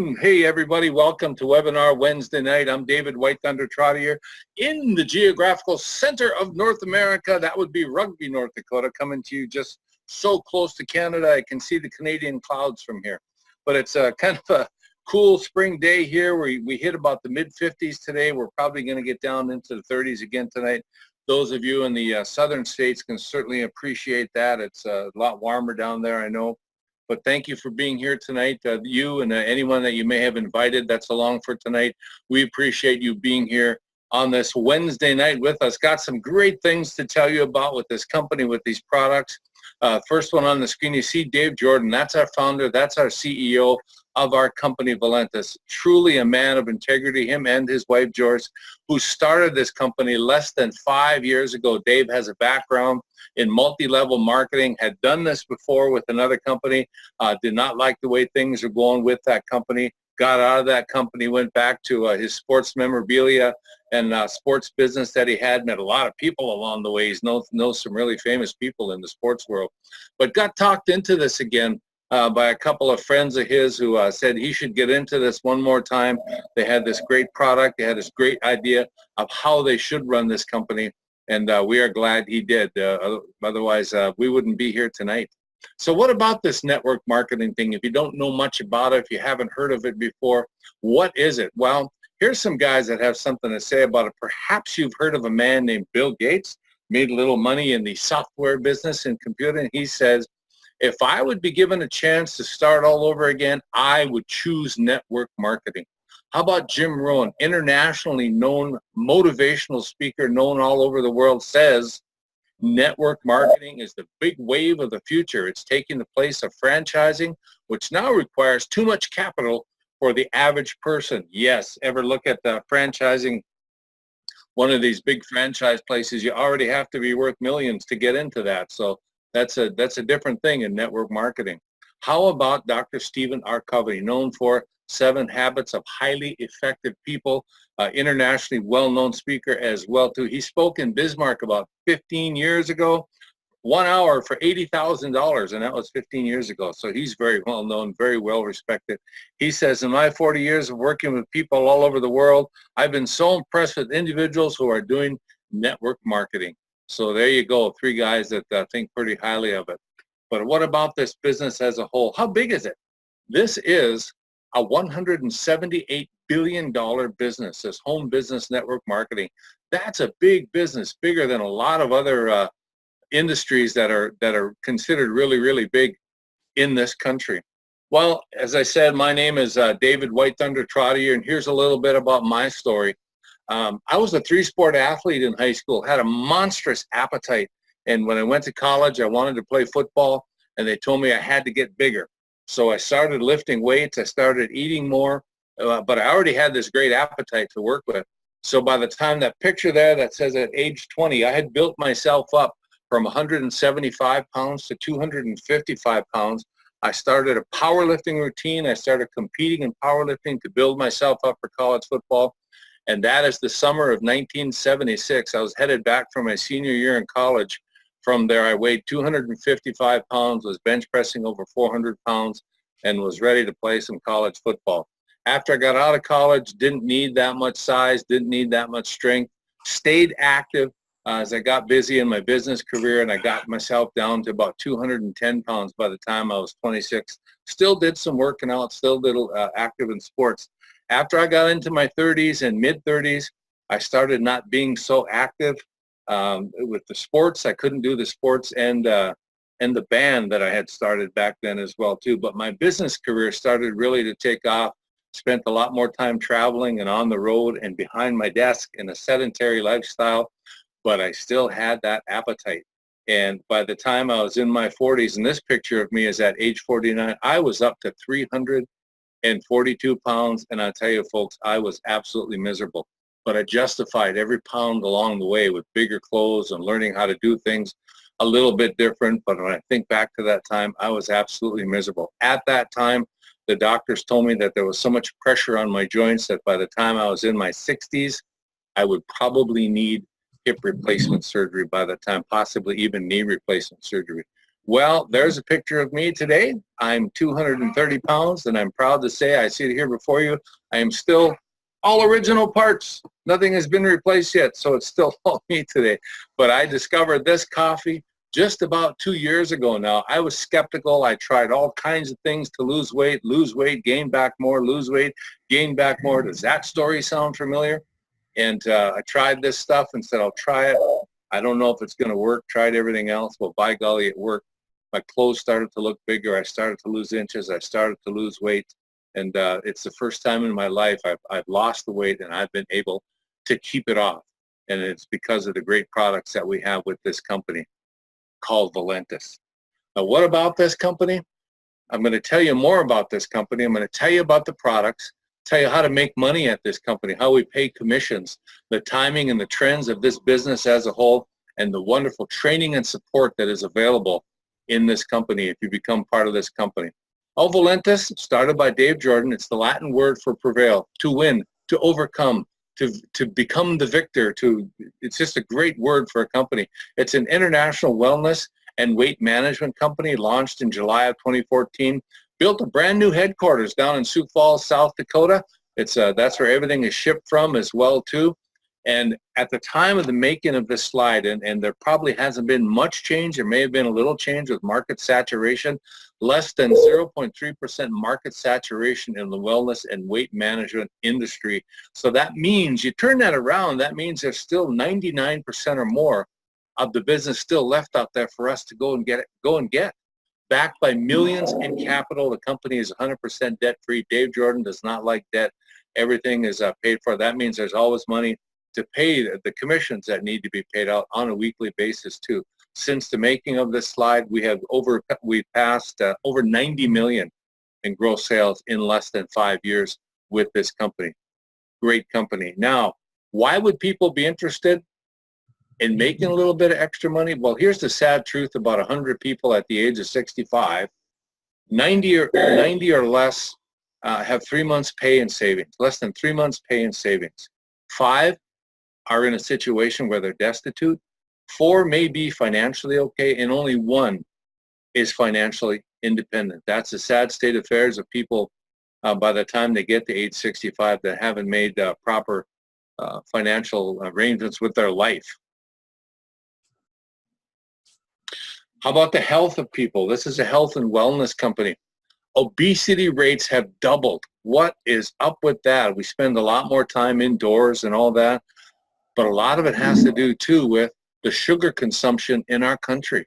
Hey everybody, welcome to Webinar Wednesday night. I'm David White Thunder Trotter here in the geographical center of North America. That would be Rugby, North Dakota, coming to you just so close to Canada. I can see the Canadian clouds from here. But it's a kind of a cool spring day here. We hit about the mid-50s today. We're probably going to get down into the 30s again tonight. Those of you in the southern states can certainly appreciate that. It's a lot warmer down there, I know. But thank you for being here tonight. You and anyone that you may have invited that's along for tonight. We appreciate you being here on this Wednesday night with us. Got some great things to tell you about with this company, with these products. First one on the screen, you see Dave Jordan. That's our founder. That's our CEO of our company, Valentis. Truly a man of integrity, him and his wife, Joyce, who started this company less than 5 years ago. Dave has a background in multi-level marketing, had done this before with another company, did not like the way things are going with that company, got out of that company, went back to his sports memorabilia and sports business that he had, met a lot of people along the way. He's knows some really famous people in the sports world, but got talked into this again by a couple of friends of his who said he should get into this one more time. They had this great product. They had this great idea of how they should run this company. And we are glad he did. Otherwise, we wouldn't be here tonight. So what about this network marketing thing? If you don't know much about it, if you haven't heard of it before, what is it? Well, here's some guys that have something to say about it. Perhaps you've heard of a man named Bill Gates, made a little money in the software business and computing. He says, if I would be given a chance to start all over again, I would choose network marketing. How about Jim Rohn, internationally known motivational speaker, known all over the world, says network marketing is the big wave of the future. It's taking the place of franchising, which now requires too much capital for the average person. Yes, ever look at the franchising, one of these big franchise places, you already have to be worth millions to get into that. So that's a different thing in network marketing. How about Dr. Stephen R. Covey, known for 7 Habits of Highly Effective People, internationally well-known speaker as well too. He spoke in Bismarck about 15 years ago, 1 hour for $80,000, and that was 15 years ago. So he's very well-known, very well-respected. He says, in my 40 years of working with people all over the world, I've been so impressed with individuals who are doing network marketing. So there you go, 3 guys that think pretty highly of it. But what about this business as a whole? How big is it? This is a $178 billion business, this home business network marketing. That's a big business, bigger than a lot of other industries that are considered really, really big in this country. Well, as I said, my name is David White Thunder Trotter, and here's a little bit about my story. I was a 3-sport athlete in high school, had a monstrous appetite. And when I went to college, I wanted to play football, and they told me I had to get bigger. So I started lifting weights. I started eating more, but I already had this great appetite to work with. So by the time that picture there that says at age 20, I had built myself up from 175 pounds to 255 pounds. I started a powerlifting routine. I started competing in powerlifting to build myself up for college football. And that is the summer of 1976. I was headed back for my senior year in college. From there, I weighed 255 pounds, was bench pressing over 400 pounds, and was ready to play some college football. After I got out of college, didn't need that much size, didn't need that much strength, stayed active as I got busy in my business career, and I got myself down to about 210 pounds by the time I was 26. Still did some working out, still did active in sports. After I got into my 30s and mid-30s, I started not being so active. With the sports, I couldn't do the sports and the band that I had started back then as well too. But my business career started really to take off. Spent a lot more time traveling and on the road and behind my desk in a sedentary lifestyle, but I still had that appetite. And by the time I was in my 40s, and this picture of me is at age 49, I was up to 342 pounds, and I tell you folks, I was absolutely miserable. But I justified every pound along the way with bigger clothes and learning how to do things a little bit different. But when I think back to that time, I was absolutely miserable. At that time, the doctors told me that there was so much pressure on my joints that by the time I was in my 60s, I would probably need hip replacement surgery by that time, possibly even knee replacement surgery. Well, there's a picture of me today. I'm 230 pounds, and I'm proud to say, I see it here before you, I am still all original parts. Nothing has been replaced yet, so it's still all me today. But I discovered this coffee just about 2 years ago now. I was skeptical. I tried all kinds of things to lose weight, gain back more, lose weight, gain back more. Does that story sound familiar? And I tried this stuff and said, I'll try it. I don't know if it's going to work. Tried everything else. Well, by golly, it worked. My clothes started to look bigger. I started to lose inches. I started to lose weight. And it's the first time in my life I've lost the weight and I've been able to keep it off. And it's because of the great products that we have with this company called Valentis. Now, what about this company? I'm going to tell you more about this company. I'm going to tell you about the products, tell you how to make money at this company, how we pay commissions, the timing and the trends of this business as a whole, and the wonderful training and support that is available in this company if you become part of this company. Valentis, started by Dave Jordan. It's the Latin word for prevail, to win, to overcome, to become the victor. It's just a great word for a company. It's an international wellness and weight management company launched in July of 2014. Built a brand new headquarters down in Sioux Falls, South Dakota. That's where everything is shipped from as well too. And at the time of the making of this slide, and there probably hasn't been much change, there may have been a little change with market saturation, less than 0.3% market saturation in the wellness and weight management industry. So that means, you turn that around, that means there's still 99% or more of the business still left out there for us to go and get. Backed by millions in capital, the company is 100% debt-free. Dave Jordan does not like debt. Everything is paid for. That means there's always money to pay the commissions that need to be paid out on a weekly basis too. Since the making of this slide, we passed over 90 million in gross sales in less than 5 years with this company. Great company. Now, why would people be interested in making a little bit of extra money? Well, here's the sad truth about 100 people at the age of 65. 90 or less have 3 months pay in savings, less than 3 months pay in savings. 5 are in a situation where they're destitute. 4 may be financially okay, and only 1 is financially independent. That's the sad state of affairs of people by the time they get to age 65 that haven't made proper financial arrangements with their life. How about the health of people? This is a health and wellness company. Obesity rates have doubled. What is up with that? We spend a lot more time indoors and all that, but a lot of it has to do too with the sugar consumption in our country.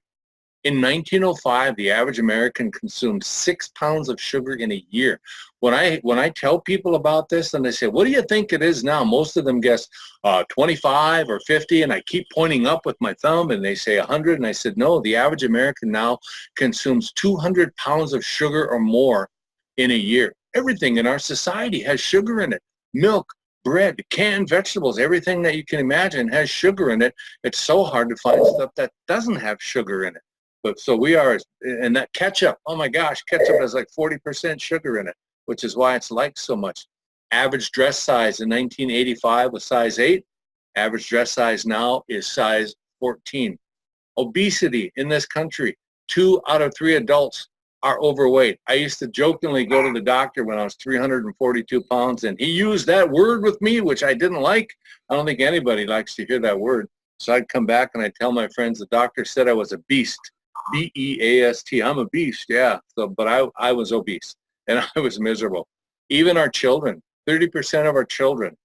In 1905, the average American consumed 6 pounds of sugar in a year. When I tell people about this and they say, what do you think it is now? Most of them guess 25 or 50, and I keep pointing up with my thumb and they say 100, and I said, no, the average American now consumes 200 pounds of sugar or more in a year. Everything in our society has sugar in it. Milk, bread, canned vegetables, everything that you can imagine has sugar in it. It's so hard to find stuff that doesn't have sugar in it. But so we are, and that ketchup, oh my gosh, ketchup has like 40% sugar in it, which is why it's liked so much. Average dress size in 1985 was size 8. Average dress size now is size 14. Obesity in this country, 2 out of 3 adults are overweight. I used to jokingly go to the doctor when I was 342 pounds, and he used that word with me, which I didn't like. I don't think anybody likes to hear that word. So I'd come back and I'd tell my friends, the doctor said I was a beast. B-E-A-S-T. I'm a beast, yeah. So, but I was obese, and I was miserable. Even our children, 30% of our children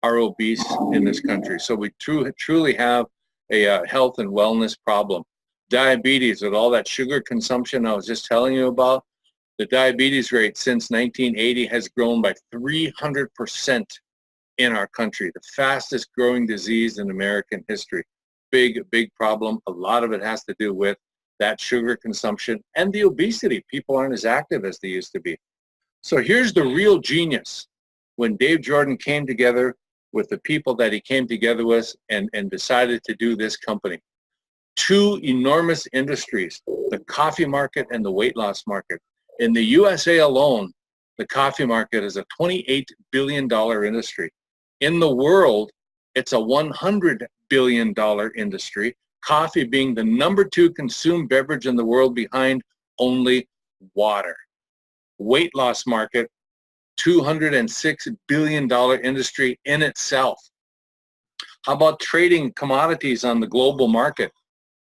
are obese in this country. So we truly have a health and wellness problem. Diabetes, with all that sugar consumption I was just telling you about, the diabetes rate since 1980 has grown by 300% in our country, the fastest growing disease in American history. Big problem. A lot of it has to do with that sugar consumption and the obesity. People aren't as active as they used to be. So here's the real genius. When Dave Jordan came together with the people that he came together with and decided to do this company. 2 enormous industries, the coffee market and the weight loss market. In the USA alone, the coffee market is a $28 billion industry. In the world, it's a $100 billion industry. Coffee being the #2 consumed beverage in the world behind only water. Weight loss market, $206 billion industry in itself. How about trading commodities on the global market?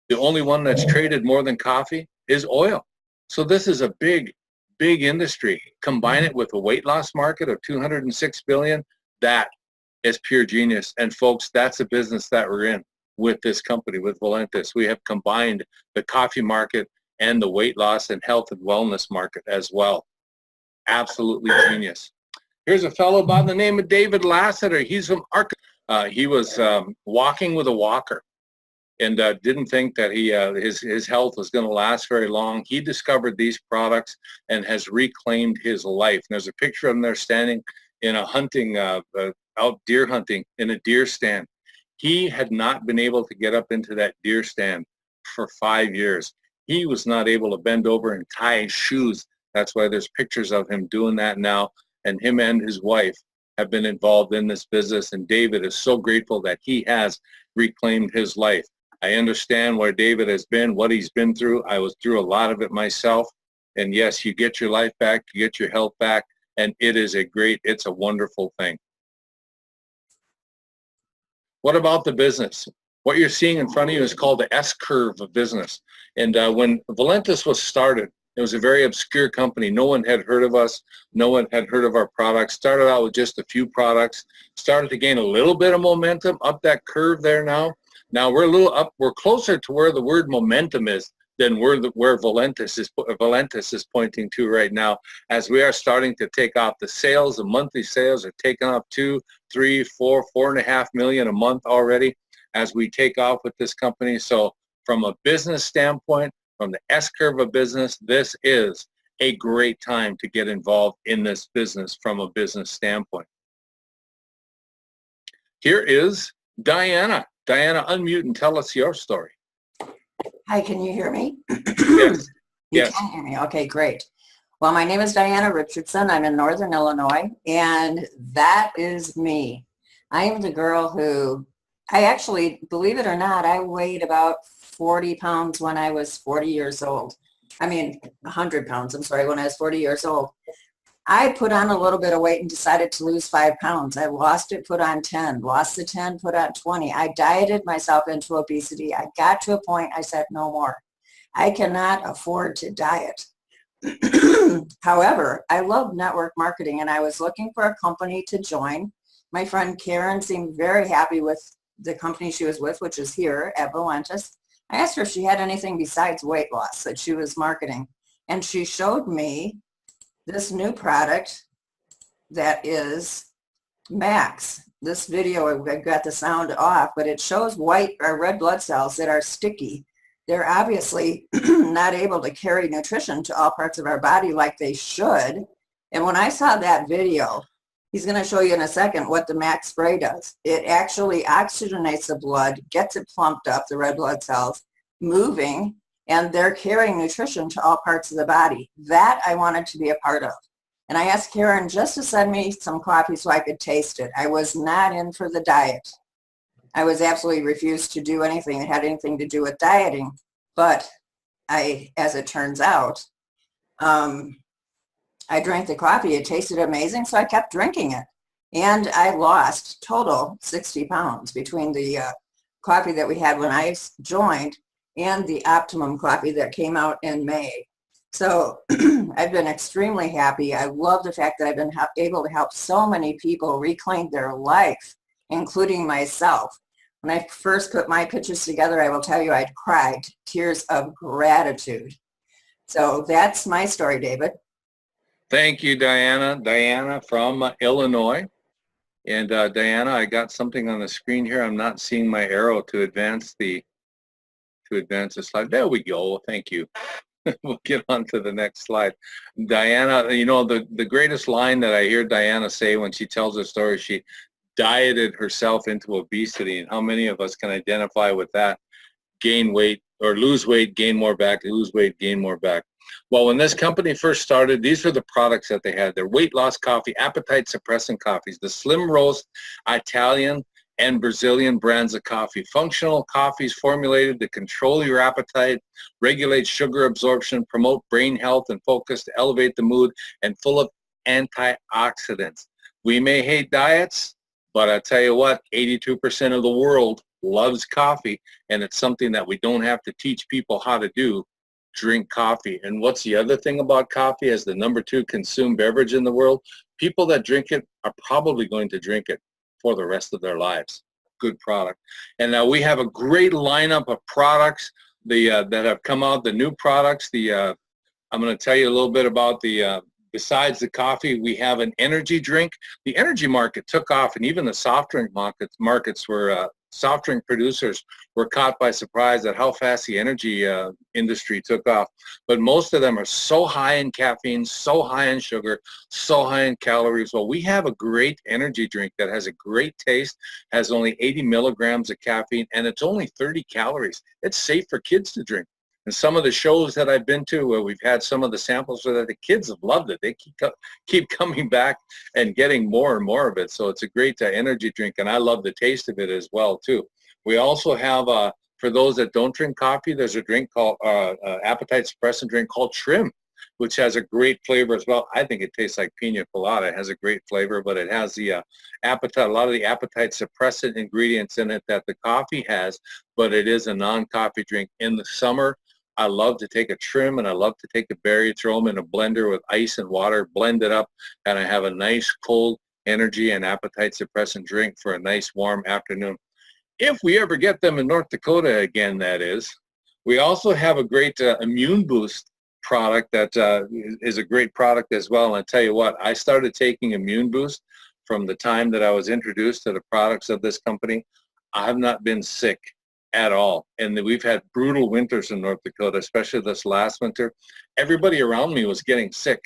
The only one that's traded more than coffee is oil. So this is a big, big industry. Combine it with a weight loss market of $206 billion, that is pure genius. And folks, that's the business that we're in with this company, with Valentis. We have combined the coffee market and the weight loss and health and wellness market as well. Absolutely genius. Here's a fellow by the name of David Lasseter. He's from Arkansas. He was walking with a walker and didn't think that his health was going to last very long. He discovered these products and has reclaimed his life. And there's a picture of him there standing in a hunting, out deer hunting in a deer stand. He had not been able to get up into that deer stand for 5 years. He was not able to bend over and tie his shoes. That's why there's pictures of him doing that now. And him and his wife have been involved in this business. And David is so grateful that he has reclaimed his life. I understand where David has been, what he's been through. I was through a lot of it myself. And yes, you get your life back, you get your health back. And it's a wonderful thing. What about the business? What you're seeing in front of you is called the S-curve of business. And when Valentis was started, it was a very obscure company. No one had heard of us. No one had heard of our products. Started out with just a few products. Started to gain a little bit of momentum up that curve there now. Now we're a little up. We're closer to where the word momentum is than where Valentis is pointing to right now, as we are starting to take off. The sales, the monthly sales are taking off 2, 3, 4, 4.5 million a month already as we take off with this company. So from a business standpoint, from the S-curve of business, this is a great time to get involved in this business from a business standpoint. Here is Diana. Diana, unmute and tell us your story. Hi, can you hear me? Yes. You can hear me. Okay, great. Well, my name is Diana Richardson. I'm in Northern Illinois, and that is me. I am the girl who, I actually, believe it or not, I weighed about 40 pounds when I was 40 years old. I mean, 100 pounds, I'm sorry, when I was 40 years old. I put on a little bit of weight and decided to lose 5 pounds. I lost it, put on 10, lost the 10, put on 20. I dieted myself into obesity. I got to a point, I said, no more. I cannot afford to diet. However, I love network marketing, and I was looking for a company to join. My friend Karen seemed very happy with the company she was with, which is here at Valentis. I asked her if she had anything besides weight loss that she was marketing, and she showed me this new product that is Max. This video, I've got the sound off, but it shows white or red blood cells that are sticky. They're obviously not able to carry nutrition to all parts of our body like they should. And when I saw that video, he's going to show you in a second what the Max spray does. It actually oxygenates the blood, gets it plumped up, the red blood cells, moving, and they're carrying nutrition to all parts of the body. That I wanted to be a part of. And I asked Karen just to send me some coffee so I could taste it. I was not in for the diet. I was absolutely refused to do anything that had anything to do with dieting. But as it turns out, I drank the coffee. It tasted amazing, so I kept drinking it. And I lost total 60 pounds between the coffee that we had when I joined and the Optimum coffee that came out in May. So I've been extremely happy. I love the fact that I've been able to help so many people reclaim their life, including myself. When I first put my pictures together, I will tell you I'd cried tears of gratitude. So that's my story, David. Thank you, Diana. Diana from Illinois. And Diana, I got something on the screen here. I'm not seeing my arrow to advance the slide. There we go. Thank you. We'll get on to the next slide. Diana, you know, the greatest line that I hear Diana say when she tells her story, she dieted herself into obesity. And how many of us can identify with that? Gain weight or lose weight, gain more back, lose weight, gain more back. Well, when this company first started, these were the products that they had. Their weight loss coffee, appetite suppressant coffees, the Slim Roast Italian and Brazilian brands of coffee. Functional coffees formulated to control your appetite, regulate sugar absorption, promote brain health and focus, to elevate the mood, and full of antioxidants. We may hate diets, but I tell you what, 82% of the world loves coffee, and it's something that we don't have to teach people how to do. Drink coffee. And what's the other thing about coffee as the number 2 consumed beverage in the world? People that drink it are probably going to drink it for the rest of their lives. Good product. And now we have a great lineup of products that have come out, the new products. I'm going to tell you a little bit about besides the coffee, we have an energy drink. The energy market took off, and even the soft drink markets were soft drink producers were caught by surprise at how fast the energy industry took off. But most of them are so high in caffeine, so high in sugar, so high in calories. Well, we have a great energy drink that has a great taste, has only 80 milligrams of caffeine, and it's only 30 calories. It's safe for kids to drink. And some of the shows that I've been to where we've had some of the samples where the kids have loved it. They keep coming back and getting more and more of it. So it's a great energy drink, and I love the taste of it as well, too. We also have, for those that don't drink coffee, there's a drink called, appetite suppressant drink called Trim, which has a great flavor as well. I think it tastes like pina colada. It has a great flavor, but it has the a lot of the appetite suppressant ingredients in it that the coffee has, but it is a non-coffee drink. In the summer, I love to take a Trim, and I love to take a berry, throw them in a blender with ice and water, blend it up, and I have a nice cold energy and appetite suppressant drink for a nice warm afternoon. If we ever get them in North Dakota again, that is. We also have a great immune boost product that is a great product as well. And I tell you what, I started taking immune boost from the time that I was introduced to the products of this company. I have not been sick at all. And we've had brutal winters in North Dakota, especially this last winter. Everybody around me was getting sick.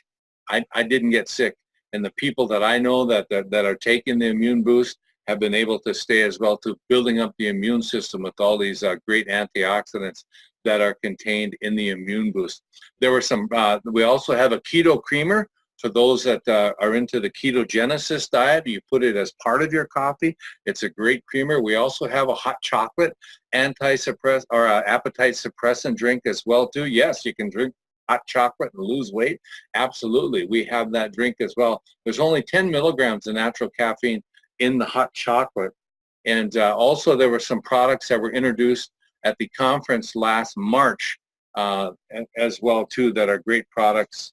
I didn't get sick. And the people that I know that are taking the immune boost have been able to stay as well, to building up the immune system with all these great antioxidants that are contained in the immune boost. There were some, we also have a keto creamer. For those that are into the ketogenesis diet, you put it as part of your coffee. It's a great creamer. We also have a hot chocolate appetite suppressant drink as well too. Yes, you can drink hot chocolate and lose weight. Absolutely, we have that drink as well. There's only 10 milligrams of natural caffeine in the hot chocolate. And also there were some products that were introduced at the conference last March as well too, that are great products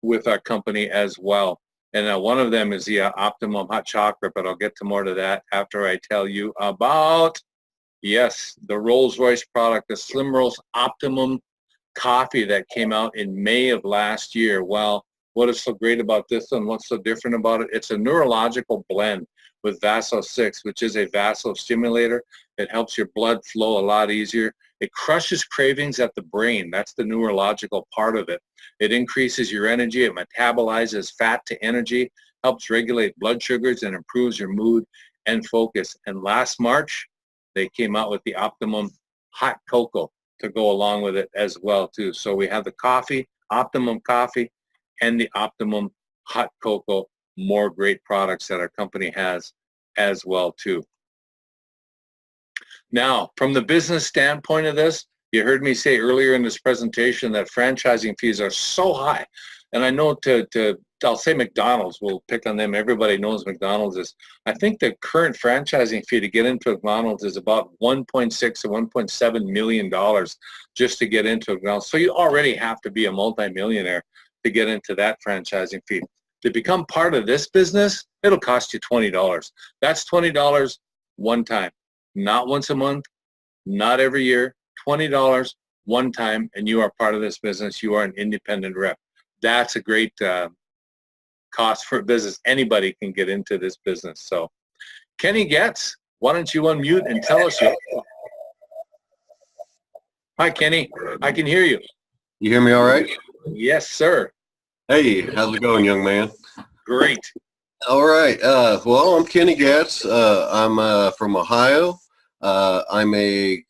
with our company as well. And one of them is the Optimum Hot Chocolate, but I'll get to more to that after I tell you about, yes, the Rolls-Royce product, the Slim Rolls Optimum Coffee that came out in May of last year. Well, what is so great about this one? What's so different about it? It's a neurological blend with Vaso-6, which is a vasostimulator. It helps your blood flow a lot easier. It crushes cravings at the brain. That's the neurological part of it. It increases your energy. It metabolizes fat to energy, helps regulate blood sugars, and improves your mood and focus. And last March, they came out with the Optimum Hot Cocoa to go along with it as well too. So we have the coffee, Optimum Coffee, and the Optimum Hot Cocoa, more great products that our company has as well too. Now, from the business standpoint of this, you heard me say earlier in this presentation that franchising fees are so high. And I know I'll say McDonald's, we'll pick on them. Everybody knows McDonald's is. I think the current franchising fee to get into McDonald's is about $1.6 or $1.7 million just to get into McDonald's. So you already have to be a multimillionaire to get into that franchising fee. To become part of this business, it'll cost you $20. That's $20 one time, not once a month, not every year, $20 one time, and you are part of this business. You are an independent rep. That's a great cost for a business. Anybody can get into this business. So Kenny Getz, why don't you unmute and tell us your... Hi, Kenny. I can hear you. You hear me all right? Yes, sir. Hey, how's it going, young man? Great. All right. Well, I'm Kenny Getz. I'm from Ohio. I'm a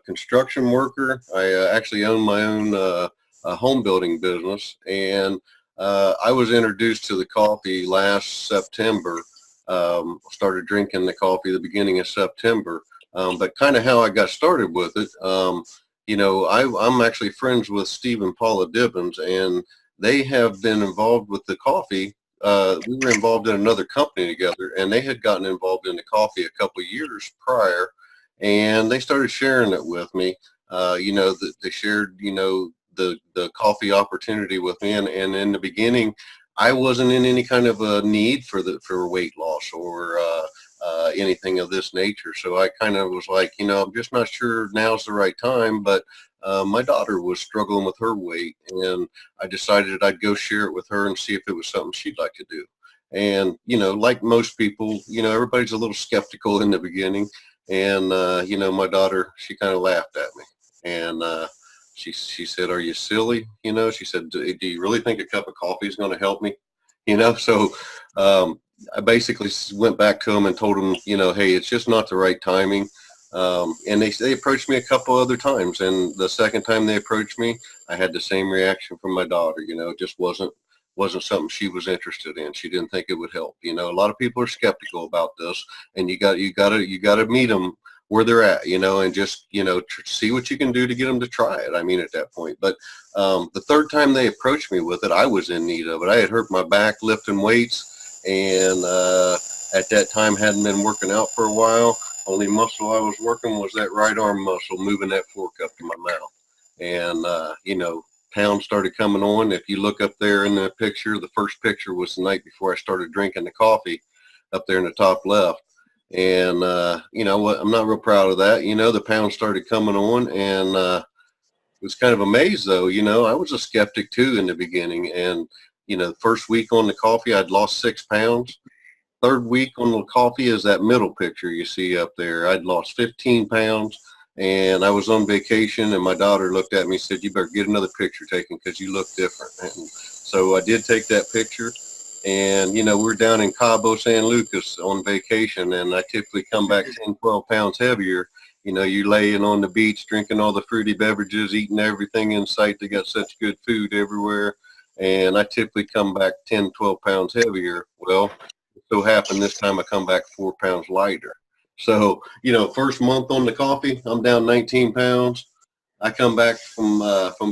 construction worker. I actually own my own home building business, and I was introduced to the coffee last September Started drinking the coffee the beginning of September. But kind of how I got started with it, I'm actually friends with Steve and Paula Dibbins, and they have been involved with the coffee. We were involved in another company together, and they had gotten involved in the coffee a couple of years prior, and they started sharing it with me. They shared, the coffee opportunity with me, and in the beginning, I wasn't in any kind of a need for weight loss or anything of this nature. So I kind of was like, I'm just not sure now's the right time, but my daughter was struggling with her weight, and I decided I'd go share it with her and see if it was something she'd like to do. And, like most people, everybody's a little skeptical in the beginning. And, my daughter, she kind of laughed at me. And she said, "Are you silly?" She said, do you really think a cup of coffee is going to help me? So I basically went back to them and told them, hey, it's just not the right timing. And they approached me a couple other times. And the second time they approached me, I had the same reaction from my daughter. It just wasn't something she was interested in. She didn't think it would help. A lot of people are skeptical about this, and you got to meet them where they're at, and just, see what you can do to get them to try it. I mean, at that point. But the third time they approached me with it, I was in need of it. I had hurt my back lifting weights, and at that time hadn't been working out for a while. Only muscle I was working was that right arm muscle, moving that fork up to my mouth. And, pounds started coming on. If you look up there in the picture, the first picture was the night before I started drinking the coffee up there in the top left. And, what, I'm not real proud of that. The pounds started coming on, and it was kind of amazed though. I was a skeptic too in the beginning. And, first week on the coffee, I'd lost 6 pounds. Third week on the coffee is that middle picture you see up there. I'd lost 15 pounds. And I was on vacation, and my daughter looked at me and said, "You better get another picture taken because you look different." And so I did take that picture. And, we're down in Cabo San Lucas on vacation, and I typically come back 10, 12 pounds heavier. You're laying on the beach, drinking all the fruity beverages, eating everything in sight. They got such good food everywhere. And I typically come back 10, 12 pounds heavier. Well, it so happened this time I come back 4 pounds lighter. So, first month on the coffee, I'm down 19 pounds. I come back from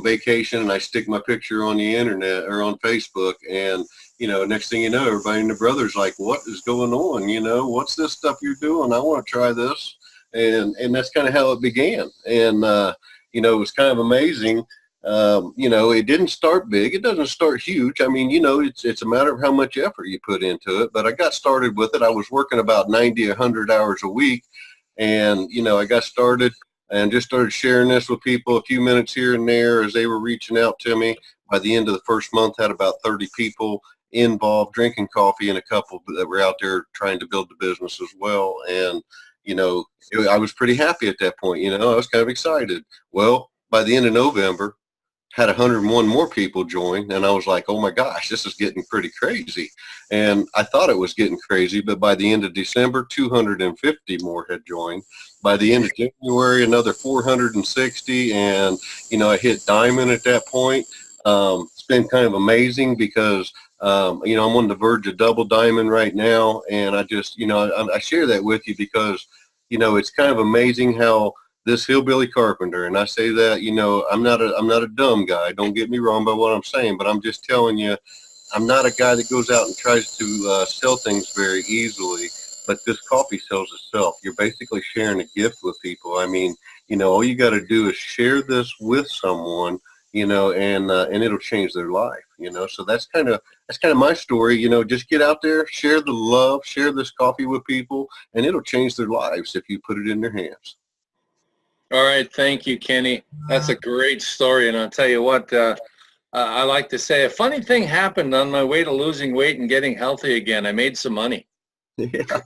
vacation, and I stick my picture on the internet or on Facebook, and next thing you know, everybody and the brother's like, "What is going on? What's this stuff you're doing? I want to try this." And that's kind of how it began. And it was kind of amazing. It didn't start big. It doesn't start huge. I mean, it's a matter of how much effort you put into it. But I got started with it. I was working about 90, 100 hours a week. And, I got started and just started sharing this with people a few minutes here and there as they were reaching out to me. By the end of the first month, had about 30 people involved drinking coffee, and a couple that were out there trying to build the business as well. And, I was pretty happy at that point. I was kind of excited. Well, by the end of November, had 101 more people join, and I was like, "Oh my gosh, this is getting pretty crazy." And I thought it was getting crazy, but by the end of December, 250 more had joined. By the end of January, another 460, and I hit diamond at that point. It's been kind of amazing because I'm on the verge of double diamond right now, and I just I share that with you because it's kind of amazing how this hillbilly carpenter, and I say that, I'm not a dumb guy. Don't get me wrong by what I'm saying, but I'm just telling you, I'm not a guy that goes out and tries to sell things very easily. But this coffee sells itself. You're basically sharing a gift with people. I mean, all you got to do is share this with someone, and it'll change their life. So that's kind of my story. Just get out there, share the love, share this coffee with people, and it'll change their lives if you put it in their hands. All right. Thank you, Kenny. That's a great story. And I'll tell you what, I like to say a funny thing happened on my way to losing weight and getting healthy again. I made some money. Yeah.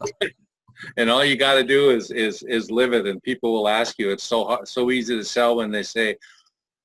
And all you got to do is live it. And people will ask you, it's so easy to sell when they say,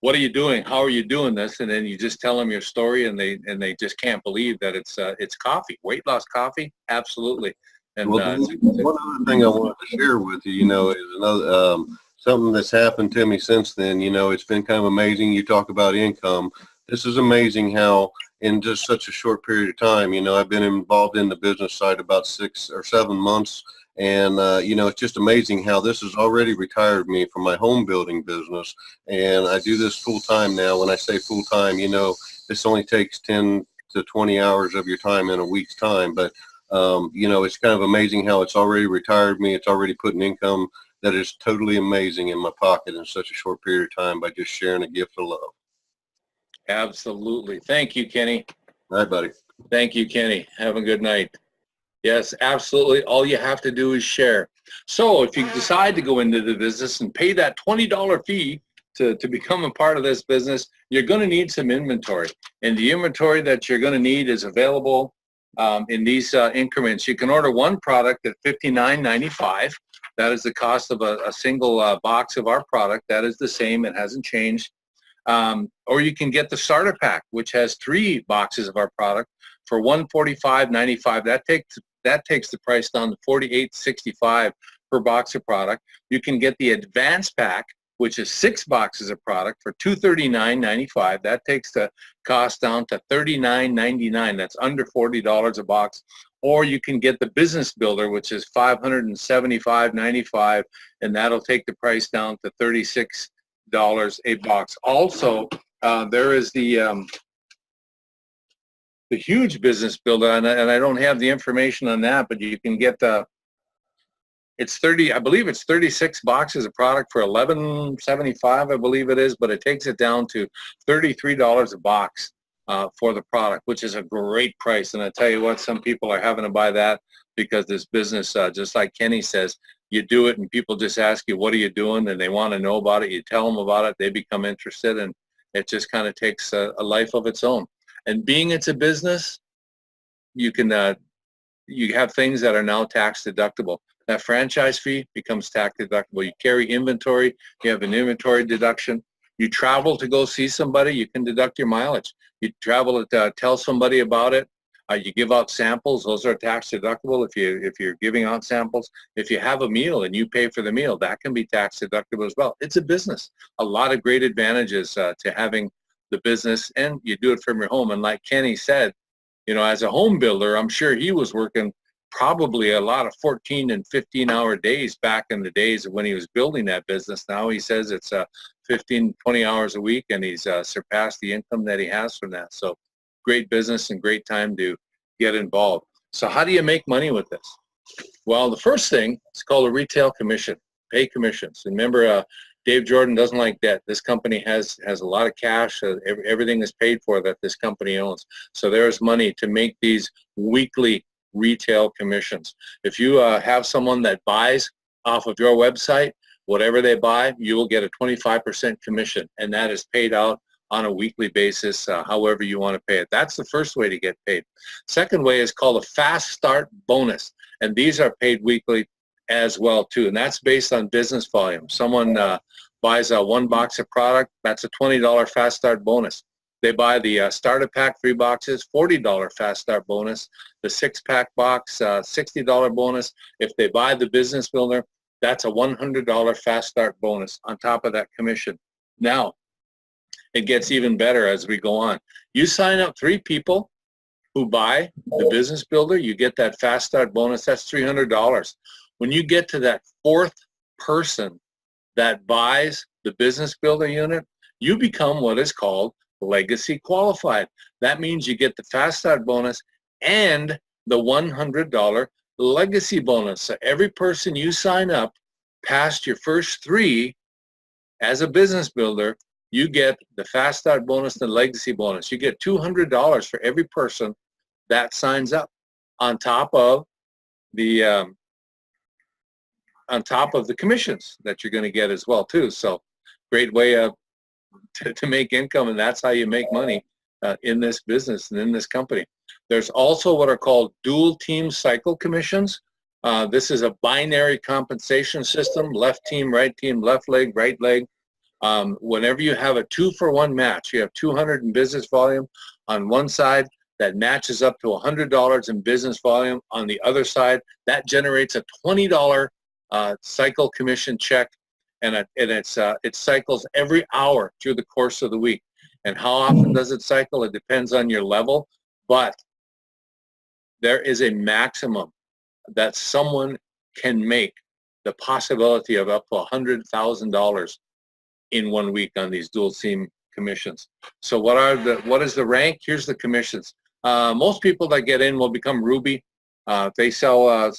"What are you doing? How are you doing this?" And then you just tell them your story, and they just can't believe that it's coffee, weight loss coffee. Absolutely. And Well, one other thing I wanted to share with you, is another something that's happened to me since then. It's been kind of amazing. You talk about income. This is amazing how in just such a short period of time. You know, I've been involved in the business side about 6 or 7 months. And, you know, it's just amazing how this has already retired me from my home building business. And I do this full time now. When I say full time, you know, this only takes 10 to 20 hours of your time in a week's time. But, you know, it's kind of amazing how it's already retired me. It's already put an income that is totally amazing in my pocket in such a short period of time by just sharing a gift of love. Absolutely. Thank you, Kenny. All right, buddy. Thank you, Kenny. Have a good night. Yes, absolutely. All you have to do is share. So if you decide to go into the business and pay that $20 fee to become a part of this business, you're going to need some inventory. And the inventory that you're going to need is available in these increments. You can order one product at $59.95. That is the cost of a single box of our product. That is the same. It hasn't changed. Or you can get the starter pack, which has 3 boxes of our product for $145.95. That takes the price down to $48.65 per box of product. You can get the advanced pack, which is 6 boxes of product for $239.95. That takes the cost down to $39.99. That's under $40 a box. Or you can get the business builder, which is $575.95, and that'll take the price down to $36 a box. Also, there is the huge business builder, and I don't have the information on that, but you can get it's 30, I believe it's 36 boxes of product for $11.75, I believe it is, but it takes it down to $33 a box for the product, which is a great price. And I tell you what, some people are having to buy that because this business, just like Kenny says, you do it and people just ask you, what are you doing? And they want to know about it. You tell them about it, they become interested, and it just kind of takes a life of its own. And being it's a business, you can you have things that are now tax deductible. That franchise fee becomes tax deductible. You carry inventory, you have an inventory deduction. You travel to go see somebody, you can deduct your mileage. You travel to tell somebody about it. You give out samples; those are tax deductible if you're giving out samples. If you have a meal and you pay for the meal, that can be tax deductible as well. It's a business. A lot of great advantages to having the business, and you do it from your home. And like Kenny said, you know, as a home builder, I'm sure he was working probably a lot of 14 and 15-hour days back in the days of when he was building that business. Now he says it's 15, 20 hours a week, and he's surpassed the income that he has from that. So great business and great time to get involved. So how do you make money with this? Well, the first thing is called a retail commission, pay commissions. And remember, Dave Jordan doesn't like debt. This company has a lot of cash. Everything is paid for that this company owns. So there's money to make these weekly retail commissions. If you have someone that buys off of your website, whatever they buy, you will get a 25% commission, and that is paid out on a weekly basis, however you want to pay it. That's the first way to get paid. Second way is called a fast start bonus, and these are paid weekly as well too, and that's based on business volume. Someone buys 1 box of product, that's a $20 fast start bonus. They buy the starter pack, 3 boxes, $40 fast start bonus. The 6-pack box, $60 bonus. If they buy the business builder, that's a $100 fast start bonus on top of that commission. Now, it gets even better as we go on. You sign up 3 people who buy the business builder, you get that fast start bonus. That's $300. When you get to that 4th person that buys the business builder unit, you become what is called legacy qualified. That means you get the fast start bonus and the $100 legacy bonus. So every person you sign up past your first 3 as a business builder, you get the fast start bonus and the legacy bonus. You get $200 for every person that signs up on top of the commissions that you're going to get as well too. So great way to make income, and that's how you make money in this business and in this company. There's also what are called dual team cycle commissions. This is a binary compensation system, left team, left leg, right leg. Whenever you have a 2-for-1 match, you have 200 in business volume on one side, that matches up to $100 in business volume on the other side. That generates a $20 cycle commission check, and it cycles every hour through the course of the week. And how often does it cycle? It depends on your level, but there is a maximum that someone can make, the possibility of up to $100,000 in 1 week on these dual seam commissions. So what is the rank? Here's the commissions. Most people that get in will become Ruby. If they sell,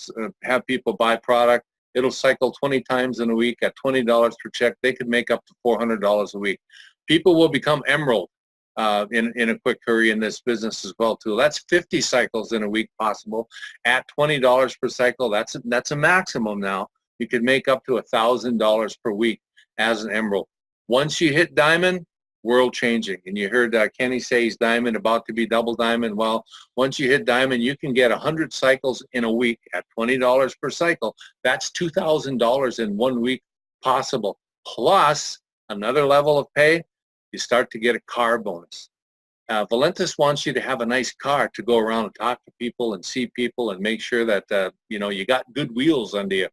have people buy product, it'll cycle 20 times in a week at $20 per check. They could make up to $400 a week. People will become Emerald in a quick hurry in this business as well too. That's 50 cycles in a week possible at $20 per cycle. That's a maximum now. You could make up to $1,000 per week as an Emerald. Once you hit Diamond, world changing. And you heard Kenny say he's Diamond, about to be double Diamond. Well, once you hit Diamond, you can get 100 cycles in a week at $20 per cycle. That's $2,000 in 1 week possible. Plus another level of pay, you start to get a car bonus. Valentis wants you to have a nice car to go around and talk to people and see people and make sure that you got good wheels under you.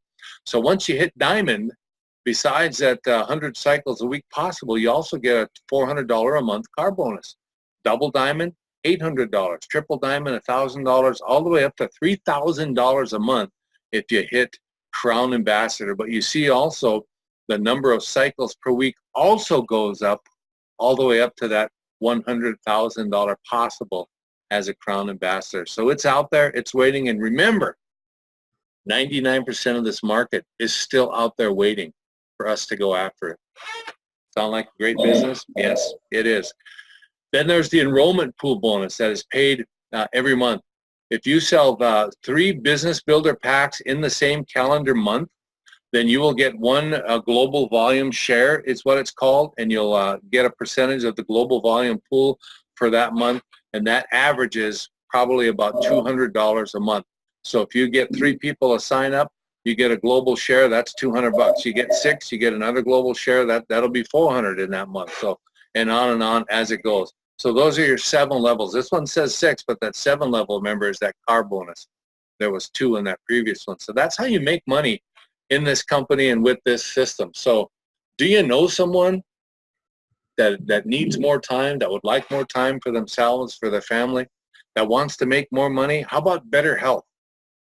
So once you hit Diamond, besides that 100 cycles a week possible, you also get a $400 a month car bonus. Double Diamond, $800. Triple Diamond, $1,000, all the way up to $3,000 a month if you hit Crown Ambassador. But you see also the number of cycles per week also goes up all the way up to that $100,000 possible as a Crown Ambassador. So it's out there, it's waiting. And remember, 99% of this market is still out there waiting for us to go after it. Sound like a great business? Yes, it is. Then there's the enrollment pool bonus that is paid every month. If you sell 3 business builder packs in the same calendar month, then you will get one global volume share is what it's called, and you'll get a percentage of the global volume pool for that month, and that averages probably about $200 a month. So if you get 3 people to sign up, you get a global share, that's $200. You get 6, you get another global share, that'll be $400 in that month. So, and on as it goes. So those are your 7 levels. This one says 6, but that 7 level, remember, is that car bonus. There was 2 in that previous one. So that's how you make money in this company and with this system. So do you know someone that needs more time, that would like more time for themselves, for their family, that wants to make more money? How about better health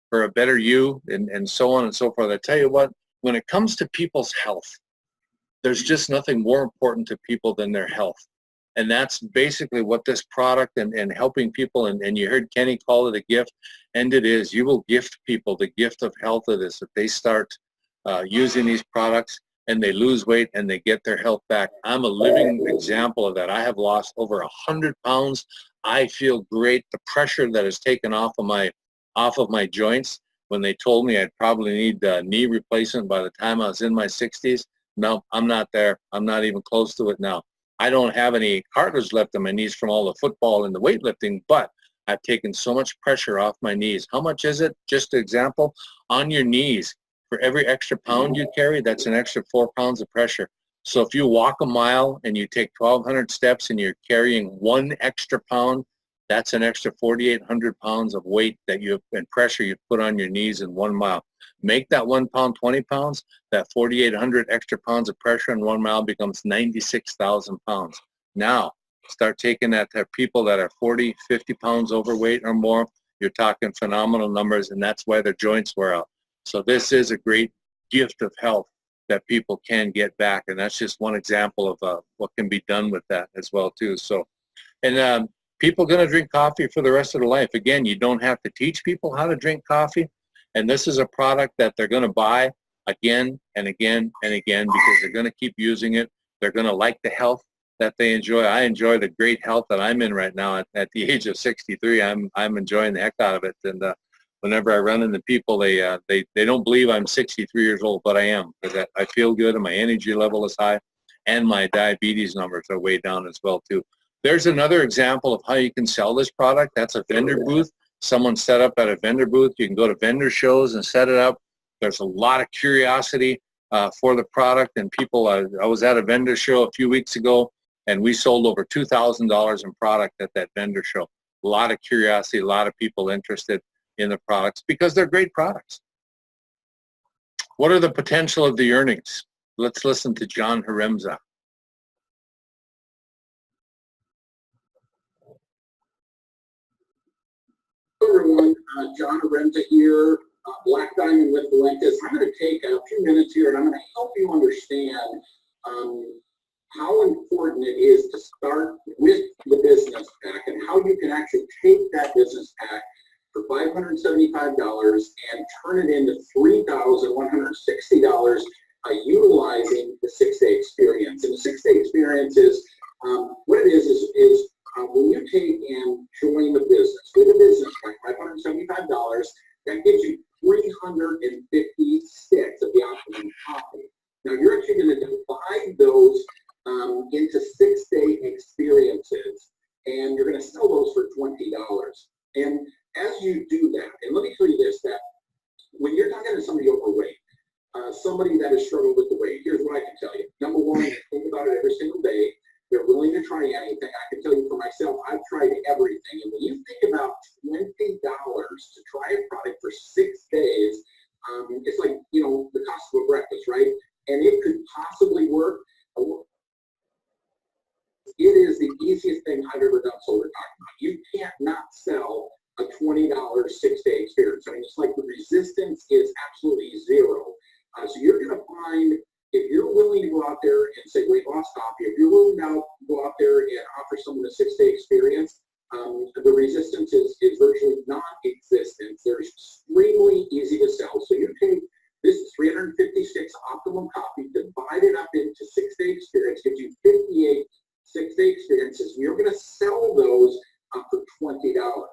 for a better you, and so on and so forth? I tell you what, when it comes to people's health, there's just nothing more important to people than their health. And that's basically what this product and helping people, and you heard Kenny call it a gift, and it is. You will gift people the gift of health of this if they start using these products and they lose weight and they get their health back. I'm a living example of that. I have lost over 100 pounds. I feel great. The pressure that is taken off of my joints, when they told me I'd probably need knee replacement by the time I was in my 60s, no, I'm not there. I'm not even close to it now. I don't have any cartilage left in my knees from all the football and the weightlifting, but I've taken so much pressure off my knees. How much is it? Just an example, on your knees, for every extra pound you carry, that's an extra 4 pounds of pressure. So if you walk a mile and you take 1,200 steps and you're carrying 1 extra pound, that's an extra 4,800 pounds of weight that you and pressure you put on your knees in 1 mile. Make that 1 pound 20 pounds, that 4,800 extra pounds of pressure in 1 mile becomes 96,000 pounds. Now, start taking that to people that are 40, 50 pounds overweight or more. You're talking phenomenal numbers, and that's why their joints wear out. So this is a great gift of health that people can get back, and that's just one example of what can be done with that as well too. So, and people are going to drink coffee for the rest of their life. Again, you don't have to teach people how to drink coffee, and this is a product that they're going to buy again and again and again because they're going to keep using it. They're going to like the health that they enjoy. I enjoy the great health that I'm in right now at the age of 63. I'm enjoying the heck out of it, and whenever I run into people, they don't believe I'm 63 years old, but I am, because I feel good and my energy level is high, and my diabetes numbers are way down as well too. There's another example of how you can sell this product. That's a vendor booth. Someone set up at a vendor booth. You can go to vendor shows and set it up. There's a lot of curiosity for the product, and people. I was at a vendor show a few weeks ago, and we sold over $2,000 in product at that vendor show. A lot of curiosity, a lot of people interested in the products because they're great products. What are the potential of the earnings? Let's listen to John Haremza. everyone. John Arenta here, Black Diamond with Valentis. I'm going to take a few minutes here and I'm going to help you understand how important it is to start with the business pack and how you can actually take that business pack for $575 and turn it into $3,160 utilizing the 6-day experience. And the 6-day experience is what it is when you take and join the business with a business pack, $575, that gives you 350 sticks of the optimum coffee. Now you're actually going to divide those into 6-day experiences, and you're going to sell those for $20. And as you do that, and let me tell you this, that when you're talking to somebody overweight, somebody that has struggled with the weight, here's what I can tell you. Number one, they think about it every single day. They're willing to try anything. I can tell you for myself, I've tried everything. And when you think about $20 to try a product for 6 days, it's like, you know, the cost of a breakfast, right? And it could possibly work. It is the easiest thing I've ever done solar talking about. You can't not sell a $20 6-day experience. I mean, it's like the resistance is absolutely zero. So you're going to find, if you're willing to go out there and say weight loss coffee, if you're willing to go out there and offer someone a 6-day experience, the resistance is virtually non-existent. They're extremely easy to sell. So you take this 356 optimum coffee, divide it up into 6-day experience, gives you 58 6-day experiences, and you're going to sell those for $20.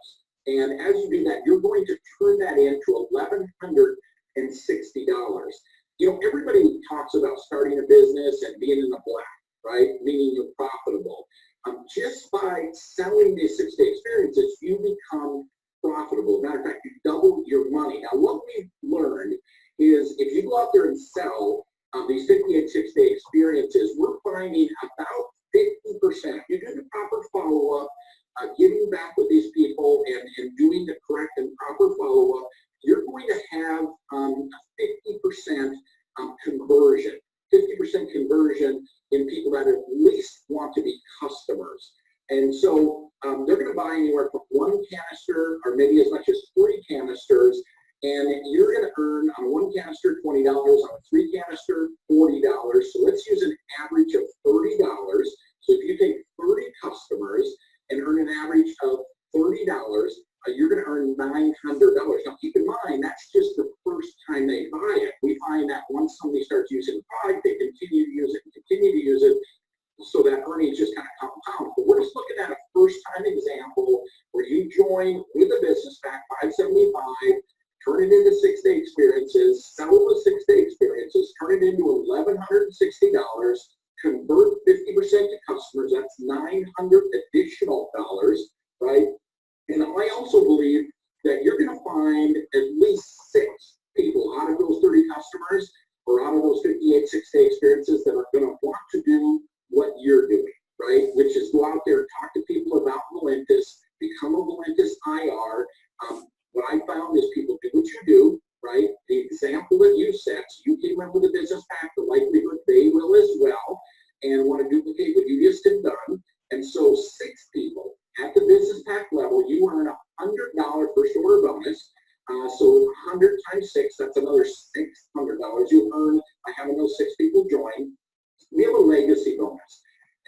And as you do that, you're going to turn that into $1,160. You know, everybody talks about starting a business and being in the black, right? Meaning you're profitable. Just by selling these 6-day experiences, you become profitable. Matter of fact, you double your money. Now, what we've learned is if you go out there and sell these 58 6-day experiences, we're finding about 50%. You do the proper follow-up, getting back with these people and doing the correct and proper follow-up, you're going to have a 50% conversion. 50% conversion in people that at least want to be customers. And so they're going to buy anywhere from 1 canister or maybe as much as 3 canisters. And you're going to earn on 1 canister $20, on a 3 canister $40. So let's use an average of $30. So if you take 30 customers and earn an average of $30, you're going to earn $900. Now keep in mind, that's just the first time they buy it. We find that once somebody starts using the product, they continue to use it and continue to use it. So that earnings just kind of compound. But we're just looking at a first-time example where you join with a business pack, $575, turn it into 6-day experiences, sell the 6-day experiences, turn it into $1,160, convert 50% to customers, that's $900 additional dollars, right? And I also believe that you're going to find at least 6 people out of those 30 customers or out of those 58 6-day experiences that are going to want to do what you're doing, right? Which is go out there and talk to people about Valentis, become a Valentis IR. What I found is people do what you do, right? The example that you set, so you came up with a business pack, the likelihood they will as well, and want to duplicate what you just have done. And so 6 people at the business pack level, you earn a $100 first order bonus. So 100 times 6, that's another $600 you earn by having those 6 people join. We have a legacy bonus.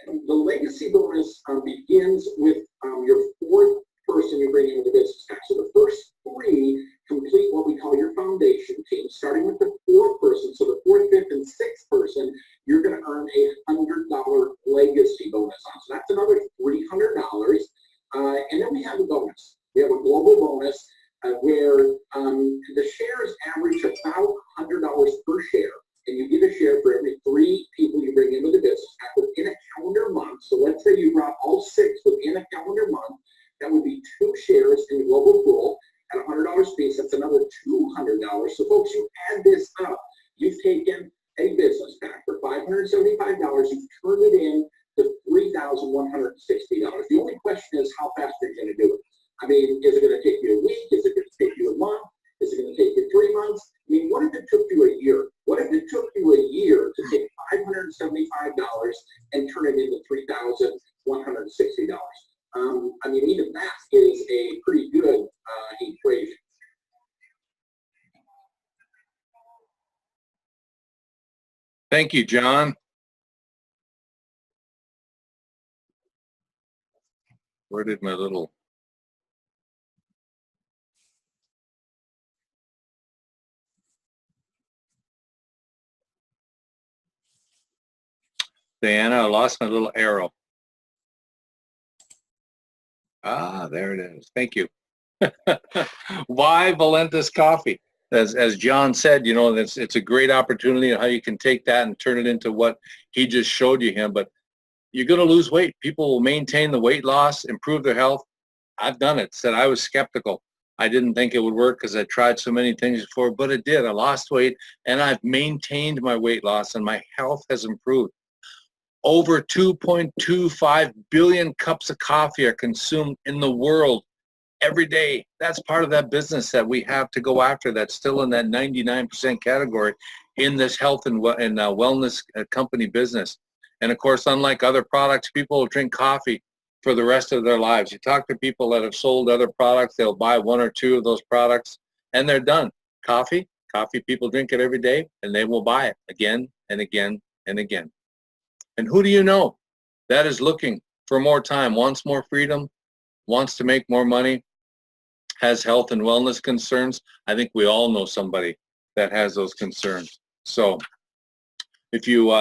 And the legacy bonus begins with your 4th person you bring into the business pack. So the first 3 complete what we call your foundation team, starting with the 4th person. So the 4th, 5th, and 6th person, you're going to earn a $100 legacy bonus on. So that's another $300. And then we have a bonus. We have a global bonus where the shares average about $100 per share. And you get a share for every 3 people you bring into the business pack within a calendar month. So let's say you brought all 6 within a calendar month. That would be 2 shares in the global pool at $100 piece. That's another $200. So folks, you add this up. You've taken a business pack for $575. You've turned it in to $3,160. The only question is how fast are you going to do it? I mean, is it going to take you a week? Is it going to take you a month? Is it going to take you 3 months? I mean, what if it took you a year? What if it took you a year to take $575 and turn it into $3,160? I mean, even that is a pretty good equation. Thank you, John. Where did my little... Diana, I lost my little arrow. Ah, there it is. Thank you. Why Valentis coffee? As John said, you know, it's a great opportunity on how you can take that and turn it into what he just showed you him. But you're going to lose weight. People will maintain the weight loss, improve their health. I've done it. Said I was skeptical. I didn't think it would work because I tried so many things before, but it did. I lost weight and I've maintained my weight loss and my health has improved. Over 2.25 billion cups of coffee are consumed in the world every day. That's part of that business that we have to go after. That's still in that 99% category in this health and wellness company business. And of course, unlike other products, people will drink coffee for the rest of their lives. You talk to people that have sold other products, they'll buy one or two of those products and they're done. Coffee, people drink it every day and they will buy it again and again and again. And who do you know that is looking for more time, wants more freedom, wants to make more money, has health and wellness concerns? I think we all know somebody that has those concerns. So if you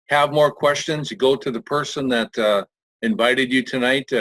have more questions, you go to the person that invited you tonight.